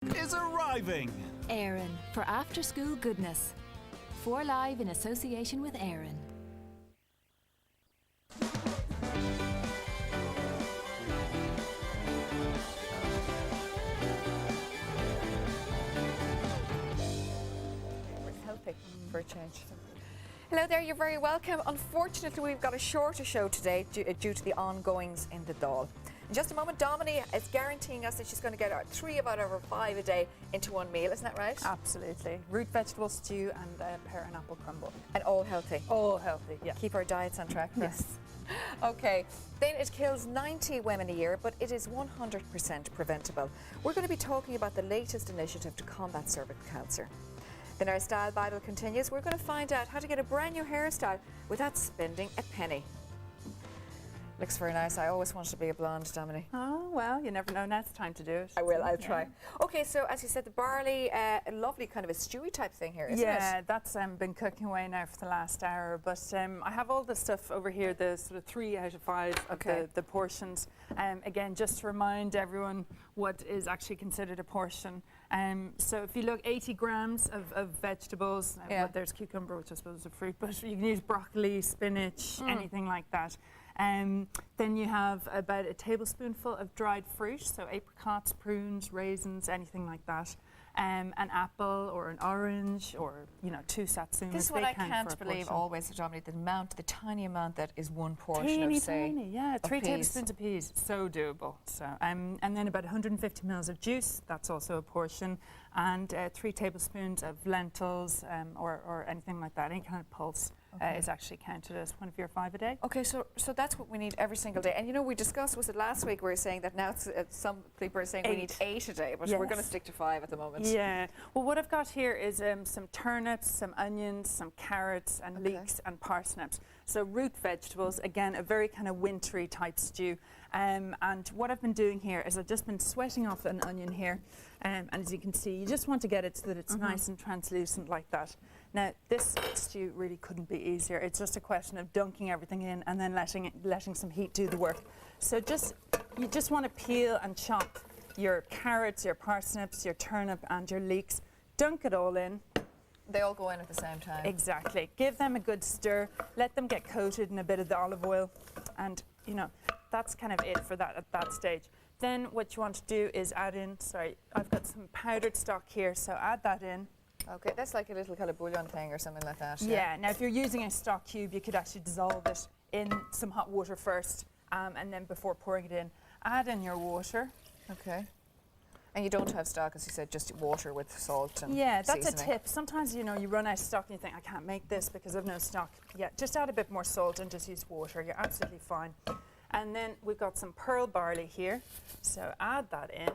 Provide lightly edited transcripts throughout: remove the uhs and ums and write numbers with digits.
is arriving. Erin for after school goodness. 4 Live in association with Erin. Healthy for a change. Hello there, you're very welcome. Unfortunately, we've got a shorter show today due to the ongoings in the Dáil. In just a moment, Domini is guaranteeing us that she's going to get 3 out of her 5 a day into one meal. Isn't that right? Absolutely. Root vegetable stew and pear and apple crumble. And all healthy. All healthy, yeah. Keep our diets on track. Yes. Okay, then it kills 90 women a year, but it is 100% preventable. We're going to be talking about the latest initiative to combat cervical cancer. Then our style battle continues. We're going to find out how to get a brand new hairstyle without spending a penny. Looks very nice. I always wanted to be a blonde, Domini. Oh, well, you never know. Now it's time to do it. I will, I'll try. Okay, so as you said, the barley, a lovely kind of a stewy type thing here, isn't it? Yeah, that's been cooking away now for the last hour. But I have all the stuff over here, the sort of 3 out of 5 of the portions. Again, just to remind everyone what is actually considered a portion. So if you look, 80 grams of vegetables. There's cucumber, which I suppose is a fruit, but you can use broccoli, spinach, anything like that. Then you have about a tablespoonful of dried fruit, so apricots, prunes, raisins, anything like that. An apple or an orange or, 2 satsumas. This is what I can't believe always, Dominic, the tiny amount that is one portion of, say, tiny, yeah, 3 peas. tablespoons of peas. So doable. So, and then about 150 mils of juice, that's also a portion. And 3 tablespoons of lentils or anything like that, any kind of pulse. Is actually counted as one of your 5 a day. Okay, so that's what we need every single day. And we discussed, was it last week, we were saying that now some people are saying 8. We need 8 a day, but we're going to stick to 5 at the moment. Yeah. Well, what I've got here is some turnips, some onions, some carrots and leeks and parsnips. So root vegetables, again, a very kind of wintry type stew. And what I've been doing here is I've just been sweating off an onion here. And as you can see, you just want to get it so that it's nice and translucent like that. Now, this stew really couldn't be easier. It's just a question of dunking everything in and then letting some heat do the work. So you just want to peel and chop your carrots, your parsnips, your turnip and your leeks. Dunk it all in. They all go in at the same time. Exactly. Give them a good stir. Let them get coated in a bit of the olive oil. And, that's kind of it for that at that stage. Then what you want to do is add in, I've got some powdered stock here, so add that in. Okay, that's like a little kind of bouillon thing or something like that. Yeah, now if you're using a stock cube, you could actually dissolve it in some hot water first, and then before pouring it in, add in your water. Okay. And you don't have stock, as you said, just water with salt and that's seasoning. a tip. Sometimes, you run out of stock and you think, I can't make this because I've no stock. Yeah, just add a bit more salt and just use water. You're absolutely fine. And then we've got some pearl barley here. So add that in.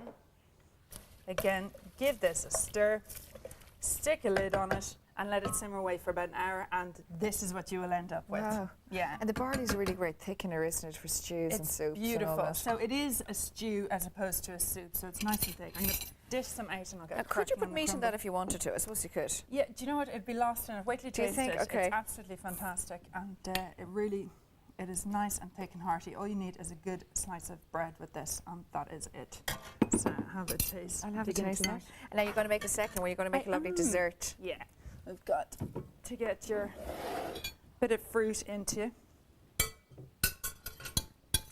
Again, give this a stir. Stick a lid on it and let it simmer away for about an hour, and this is what you will end up with. Wow. Yeah. And the barley is a really great thickener, isn't it, for stews and soups? It's beautiful. And all that. So it is a stew as opposed to a soup, so it's nice and thick. I'm going to dish some out and I'll get could you put meat in that if you wanted to? I suppose you could. Yeah, do you know what? It'd be lost in it. Wait till you taste it. Okay. It's absolutely fantastic, and it is nice and thick and hearty. All you need is a good slice of bread with this, and that is it. So have a taste. I'll have a taste now. And now you're going to make a second one. You're going to make a lovely dessert. Yeah. We've got to get your bit of fruit into you.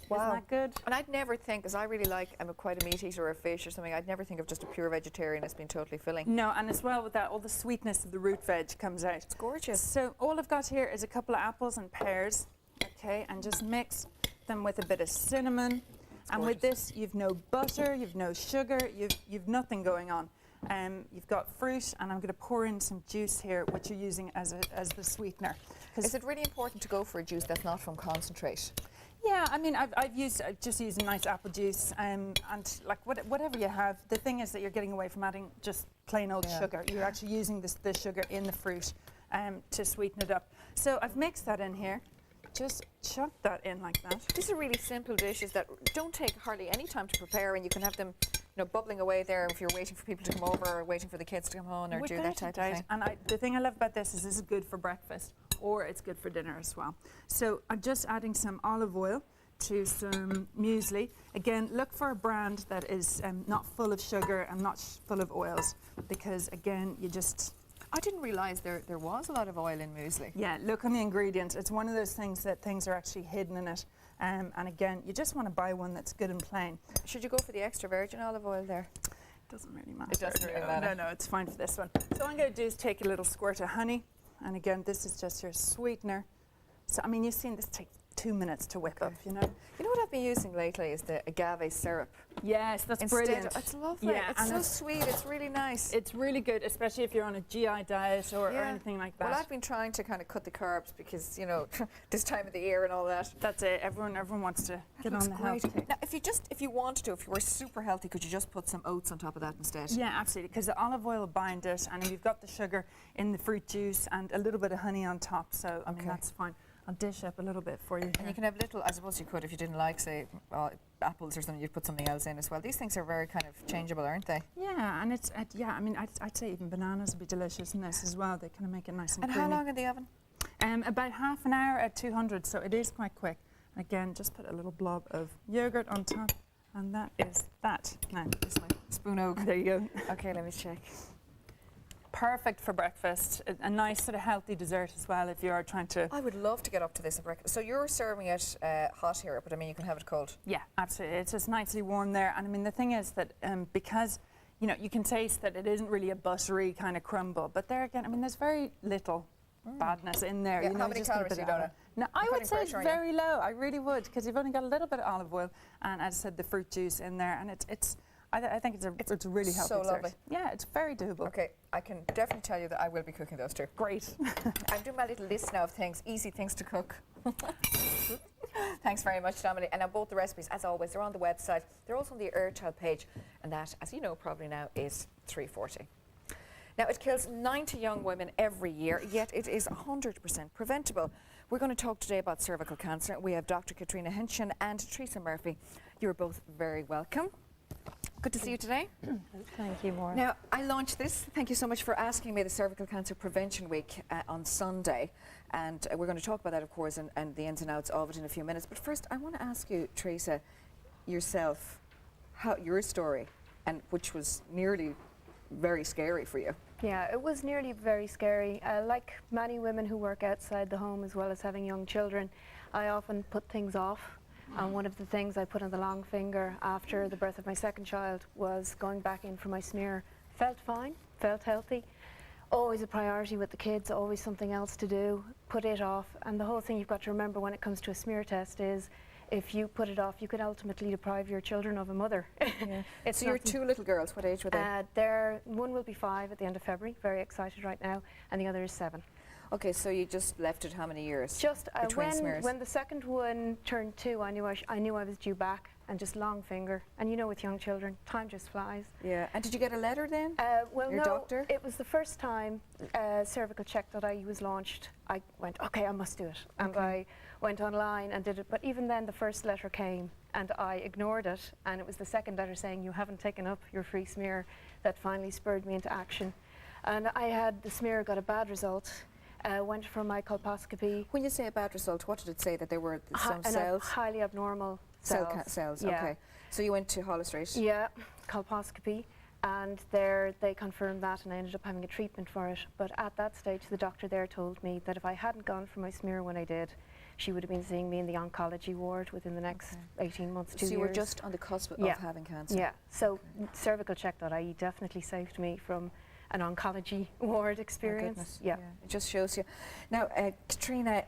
Wow. Isn't that good? And I'd never think, because I really I'm quite a meat eater or a fish or something, I'd never think of just a pure vegetarian as being totally filling. No, and as well with that, all the sweetness of the root veg comes out. It's gorgeous. So all I've got here is a couple of apples and pears, okay, and just mix them with a bit of cinnamon. And with this, you've no butter, you've no sugar, you've nothing going on. You've got fruit, and I'm going to pour in some juice here, which you're using as the sweetener. Is it really important to go for a juice that's not from concentrate? Yeah, I mean, I've just used a nice apple juice, and like whatever you have. The thing is that you're getting away from adding just plain old sugar. You're actually using the sugar in the fruit to sweeten it up. So I've mixed that in here. Just chuck that in like that. These are really simple dishes that don't take hardly any time to prepare, and you can have them bubbling away there if you're waiting for people to come over or waiting for the kids to come home or do that type of thing. And the thing I love about this is good for breakfast, or it's good for dinner as well. So I'm just adding some olive oil. to some muesli. Again, look for a brand that is not full of sugar and not full of oils, because again, I didn't realise there was a lot of oil in muesli. yeah, look on the ingredients. It's one of those things that things are actually hidden in it. And again, you just want to buy one that's good and plain. Should you go for the extra virgin olive oil there? Doesn't really matter. It doesn't really No, matter. No, it's fine for this one. So what I'm going to do is take a little squirt of honey. And again, this is just your sweetener. So, I mean, you've seen this take 2 minutes to whip up, you know. You know what I've been using lately is the agave syrup. Yes, that's Instead brilliant. it's lovely. Yeah, it's and so sweet. It's really nice. It's really good, especially if you're on a GI diet or anything like that. Well, I've been trying to kind of cut the carbs because, you know, this time of the year and all that. That's it. Everyone wants to get on the health kick. Now, if you wanted to, if you were super healthy, could you just put some oats on top of that instead? Yeah, absolutely, because the olive oil will bind it, and you've got the sugar in the fruit juice and a little bit of honey on top. So, I mean, that's fine. I'll dish up a little bit for you. And you can have little, I suppose you could, if you didn't like, say, apples or something, you'd put something else in as well. These things are very kind of changeable, aren't they? Yeah, and it's, I mean, I'd say even bananas would be delicious in this as well. They kind of make it nice and creamy. And how long in the oven? About half an hour at 200, so it is quite quick. Again, just put a little blob of yogurt on top, and that is that. Now, this way. Spoon oak. There you go. Okay, let me check. Perfect for breakfast. A nice sort of healthy dessert as well if you are trying to... I would love to get up to this at breakfast. So you're serving it hot here, but I mean you can have it cold. Yeah, absolutely. It's just nicely warm there. And I mean the thing is that because, you know, you can taste that it isn't really a buttery kind of crumble, but there again, I mean there's very little badness in there. Yeah, you know, how many just a calories bit do you of know? olive. No, I would say it's very low. I really would, because you've only got a little bit of olive oil and, as I said, the fruit juice in there, and I think it's a really healthy so dessert. lovely. Yeah, it's very doable. Okay, I can definitely tell you that I will be cooking those too. Great. I'm doing my little list now of things, easy things to cook. Thanks very much, Domini. And now both the recipes, as always, they're on the website. They're also on the Child page, and that, as you know probably now, is $3.40. Now, it kills 90 young women every year, yet it is 100% preventable. We're going to talk today about cervical cancer. We have Dr. Katrina Hinchin and Teresa Murphy. You're both very welcome. Good to see you today. Thank you, Maura. Now, I launched this. Thank you so much for asking me, the Cervical Cancer Prevention Week on Sunday. And we're going to talk about that, of course, and the ins and outs of it in a few minutes. But first, I want to ask you, Teresa, yourself, your story, and which was nearly very scary for you. Yeah, it was nearly very scary. Like many women who work outside the home as well as having young children, I often put things off. And one of the things I put on the long finger after the birth of my second child was going back in for my smear. Felt fine, felt healthy. Always a priority with the kids, always something else to do. Put it off. And the whole thing you've got to remember when it comes to a smear test is if you put it off, you could ultimately deprive your children of a mother. Yeah. So your two little girls, what age were they? One will be 5 at the end of February, very excited right now, and the other is 7. Okay, so you just left it how many years? Just between smears? when the second one turned 2, I knew I was due back, and just long finger. And you know, with young children, time just flies. Yeah. And did you get a letter then? Well, your no, doctor? It was the first time cervicalcheck.ie was launched. I went, okay, I must do it, and I went online and did it. But even then, the first letter came, and I ignored it. And it was the second letter saying you haven't taken up your free smear that finally spurred me into action. And I had the smear, got a bad result. Went for my colposcopy. When you say a bad result, what did it say? That there were some cells? Highly abnormal cells. Cells, yeah. okay. So you went to Hollis Street? Yeah, colposcopy. And there they confirmed that, and I ended up having a treatment for it. But at that stage, the doctor there told me that if I hadn't gone for my smear when I did, she would have been seeing me in the oncology ward within the next 18 months, 2 years. So you were just on the cusp of having cancer? Yeah, so cervicalcheck.ie definitely saved me from an oncology ward experience. Yeah, it just shows you. Now, Katrina,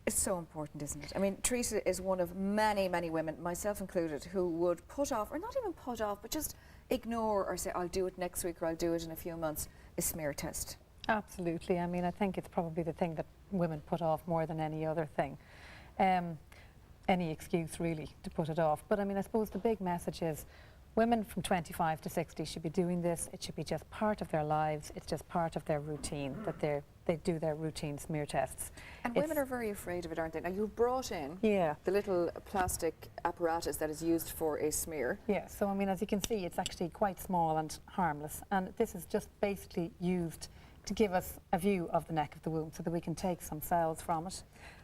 it's so important, isn't it? I mean, Teresa is one of many, many women, myself included, who would put off, or not even put off, but just ignore or say, I'll do it next week or I'll do it in a few months, a smear test. Absolutely. I mean, I think it's probably the thing that women put off more than any other thing. Any excuse, really, to put it off. But I mean, I suppose the big message is women from 25 to 60 should be doing this. It should be just part of their lives. It's just part of their routine that they do their routine smear tests. And women are very afraid of it, aren't they? Now, you brought in the little plastic apparatus that is used for a smear. Yeah, so I mean, as you can see, it's actually quite small and harmless. And this is just basically used to give us a view of the neck of the womb so that we can take some cells from it.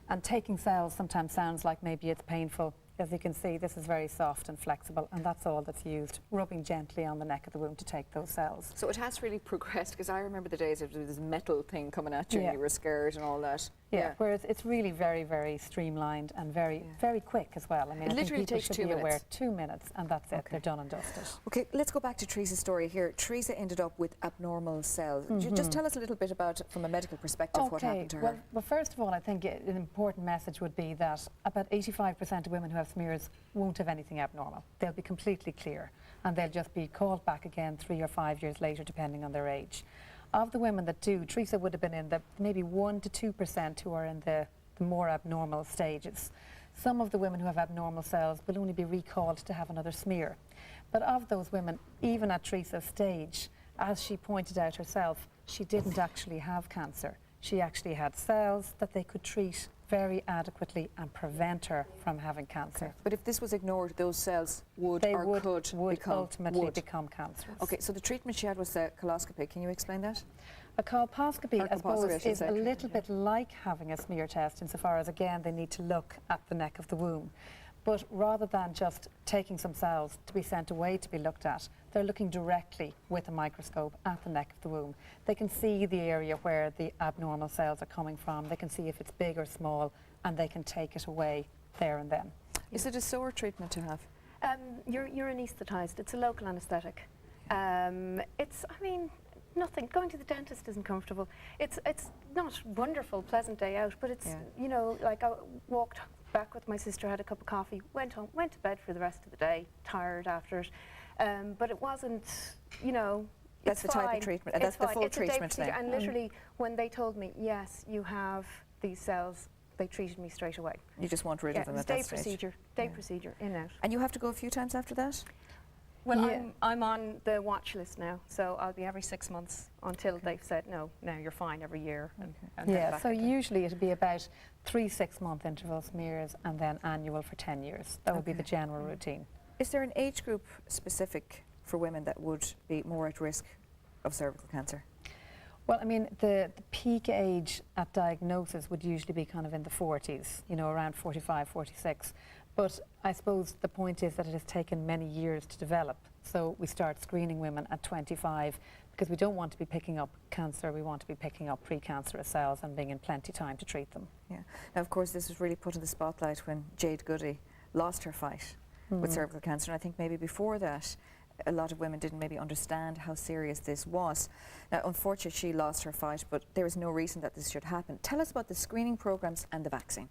And taking cells sometimes sounds like maybe it's painful. As you can see, this is very soft and flexible, and that's all that's used, rubbing gently on the neck of the womb to take those cells. So it has really progressed, because I remember the days of this metal thing coming at you Yeah. and you were scared and all that. Yeah, whereas it's really very, very streamlined and very, very quick as well. I mean, It I think literally people takes should 2 be aware, minutes. 2 minutes, and that's it. Okay. They're done and dusted. Okay, let's go back to Teresa's story here. Teresa ended up with abnormal cells. Just tell us a little bit about, from a medical perspective, what happened to her. Well, first of all, I think an important message would be that about 85% of women who have smears won't have anything abnormal. They'll be completely clear, and they'll just be called back again 3 or 5 years later, depending on their age. Of the women that do, Teresa would have been in the maybe 1 to 2% who are in the more abnormal stages. Some of the women who have abnormal cells will only be recalled to have another smear. But of those women, even at Teresa's stage, as she pointed out herself, she didn't actually have cancer. She actually had cells that they could treat very adequately and prevent her from having cancer. But if this was ignored, those cells would They or would become ultimately become cancerous. Okay, so the treatment she had was coloscopy. Can you explain that? A colposcopy, Or I suppose, colposcopy, I should is say. a little bit like having a smear test insofar as, again, they need to look at the neck of the womb. But rather than just taking some cells to be sent away to be looked at, they're looking directly with a microscope at the neck of the womb. They can see the area where the abnormal cells are coming from. They can see if it's big or small, and they can take it away there and then. Is it a sore treatment to have? You're anaesthetised. It's a local anaesthetic. It's, I mean, nothing. Going to the dentist isn't comfortable. It's not wonderful, pleasant day out, but it's, you know, like I walked back with my sister, had a cup of coffee, went home, went to bed for the rest of the day, tired after it. But it wasn't, you know, That's it's the type fine. of treatment, and It's that's the fine. full It's a day treatment procedure. then. And literally, when they told me, yes, you have these cells, they treated me straight away. You just want rid of them it's at that day stage. procedure, procedure, in out. And you have to go a few times after that? Well, Yeah. I'm on the watch list now, so I'll be every 6 months until they've said, no, you're fine every year. And then Yeah, back so again. usually it'd be about 3 6-month interval smears and then annual for 10 years. That would be the general routine. Is there an age group specific for women that would be more at risk of cervical cancer? Well, I mean, the peak age at diagnosis would usually be kind of in the 40s, you know, around 45, 46. But I suppose the point is that it has taken many years to develop. So we start screening women at 25 because we don't want to be picking up cancer, we want to be picking up precancerous cells and being in plenty time to treat them. Yeah. Now, of course, this was really put in the spotlight when Jade Goody lost her fight with cervical cancer, and I think maybe before that a lot of women didn't maybe understand how serious this was. Now, unfortunately, she lost her fight, but there is no reason that this should happen. Tell us about the screening programs and the vaccine.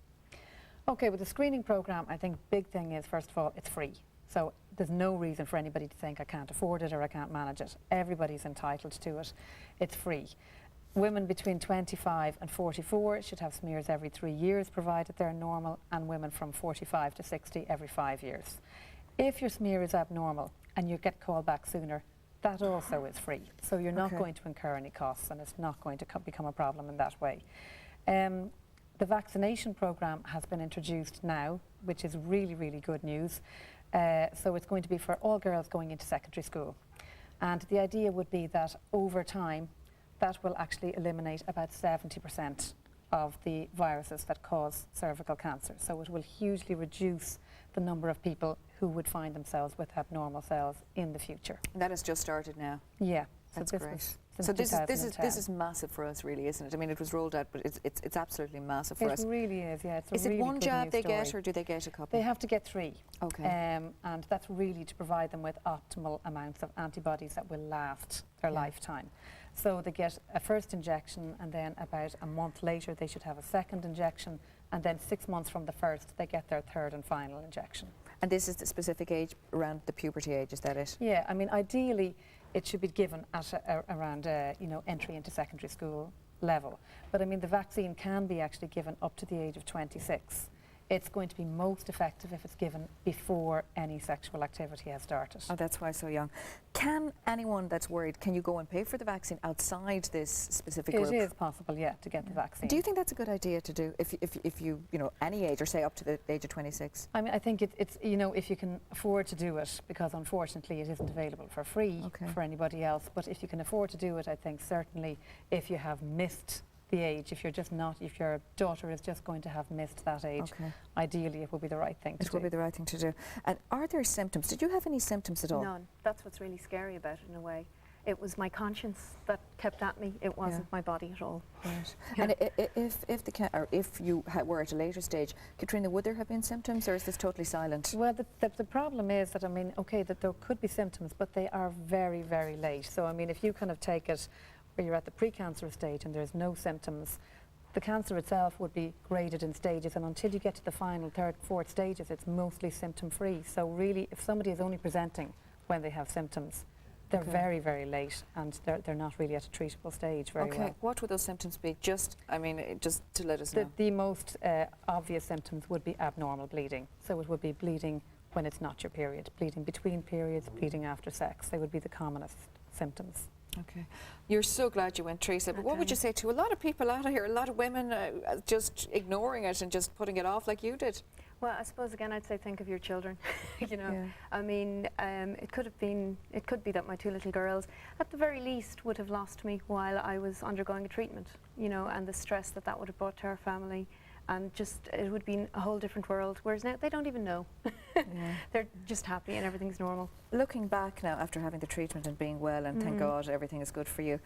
Okay, with the screening program, I think big thing is, first of all, it's free. So there's no reason for anybody to think I can't afford it or I can't manage it. Everybody's entitled to it. It's free. Women between 25 and 44 should have smears every 3 years, provided they're normal, and women from 45 to 60 every 5 years. If your smear is abnormal and you get called back sooner, that also is free. So you're not going to incur any costs, and it's not going to become a problem in that way. The vaccination programme has been introduced now, which is really, really good news. So it's going to be for all girls going into secondary school. And the idea would be that over time, that will actually eliminate about 70% of the viruses that cause cervical cancer. So it will hugely reduce the number of people who would find themselves with abnormal cells in the future. And that has just started now. Yeah. That's this great. was So since this 2010. is massive for us, really, isn't it? I mean, it was rolled out, but it's absolutely massive for us. It really is, yeah. It's a Is really it one good jab news they get, story. or do they get a couple? They have to get 3. Okay. And that's really to provide them with optimal amounts of antibodies that will last their lifetime. So they get a first injection, and then about a month later they should have a second injection, and then 6 months from the first they get their third and final injection. And this is the specific age around the puberty age, is that it? Yeah, I mean, ideally it should be given at around you know, entry into secondary school level. But I mean, the vaccine can be actually given up to the age of 26. It's going to be most effective if it's given before any sexual activity has started. Oh, that's why so young. Can anyone that's worried, can you go and pay for the vaccine outside this specific group? It is possible, yeah, to get the vaccine. Do you think that's a good idea to do if you know, any age, or say up to the age of 26? I mean, I think it's, you know, if you can afford to do it, because unfortunately it isn't available for free for anybody else, but if you can afford to do it, I think certainly if you have missed the age. If you're just not, if your daughter is just going to have missed that age, Okay. ideally it would be the right thing to It do. would be the right thing to do. And are there symptoms? Did you have any symptoms at all? None. That's what's really scary about it in a way. It was my conscience that kept at me. It wasn't my body at all. Right. Yeah. And if you were at a later stage, Katrina, would there have been symptoms, or is this totally silent? Well, the problem is that, I mean, okay, that there could be symptoms, but they are very, very late. So, I mean, if you kind of take it where you're at the precancerous stage and there's no symptoms, the cancer itself would be graded in stages, and until you get to the final third, fourth stages, it's mostly symptom-free. So really, if somebody is only presenting when they have symptoms, they're very, very late, and they're not really at a treatable stage very well. What would those symptoms be? Just to let us know. The most obvious symptoms would be abnormal bleeding. So it would be bleeding when it's not your period, bleeding between periods, bleeding after sex. They would be the commonest symptoms. Okay. You're so glad you went, Teresa, but what would you say to a lot of people out here, a lot of women just ignoring it and just putting it off like you did? Well, I suppose again I'd say think of your children. You know, Yeah. I mean, it could be that my two little girls, at the very least, would have lost me while I was undergoing a treatment. You know, and the stress that would have brought to our family, and just it would be a whole different world. Whereas now they don't even know. They're just happy and everything's normal. Looking back now after having the treatment and being well, and thank God everything is good for you,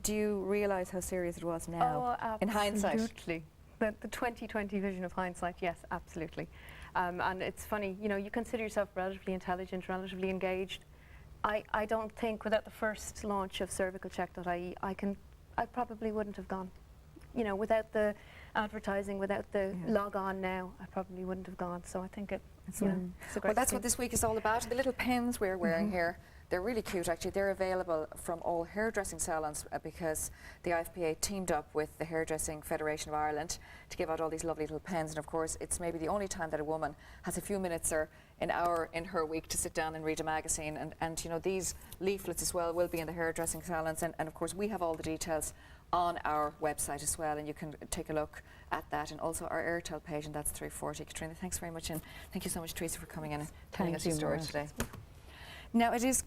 do you realise how serious it was now in hindsight? Absolutely. The 2020 vision of hindsight, yes, absolutely. And it's funny, you know, you consider yourself relatively intelligent, relatively engaged. I don't think without the first launch of cervicalcheck.ie, I probably wouldn't have gone. You know, without the advertising, without the log on now, I probably wouldn't have gone. So I think it's a great Well, that's thing. what this week is all about. The little pins we're wearing here, they're really cute actually. They're available from all hairdressing salons because the IFPA teamed up with the Hairdressing Federation of Ireland to give out all these lovely little pens. And of course, it's maybe the only time that a woman has a few minutes or an hour in her week to sit down and read a magazine. And you know, these leaflets as well will be in the hairdressing salons. And of course, we have all the details on our website as well, and you can take a look at that, and also our Airtel page, and that's 340. Katrina, thanks very much, and thank you so much, Teresa, for coming in and telling us your story today. Now, it is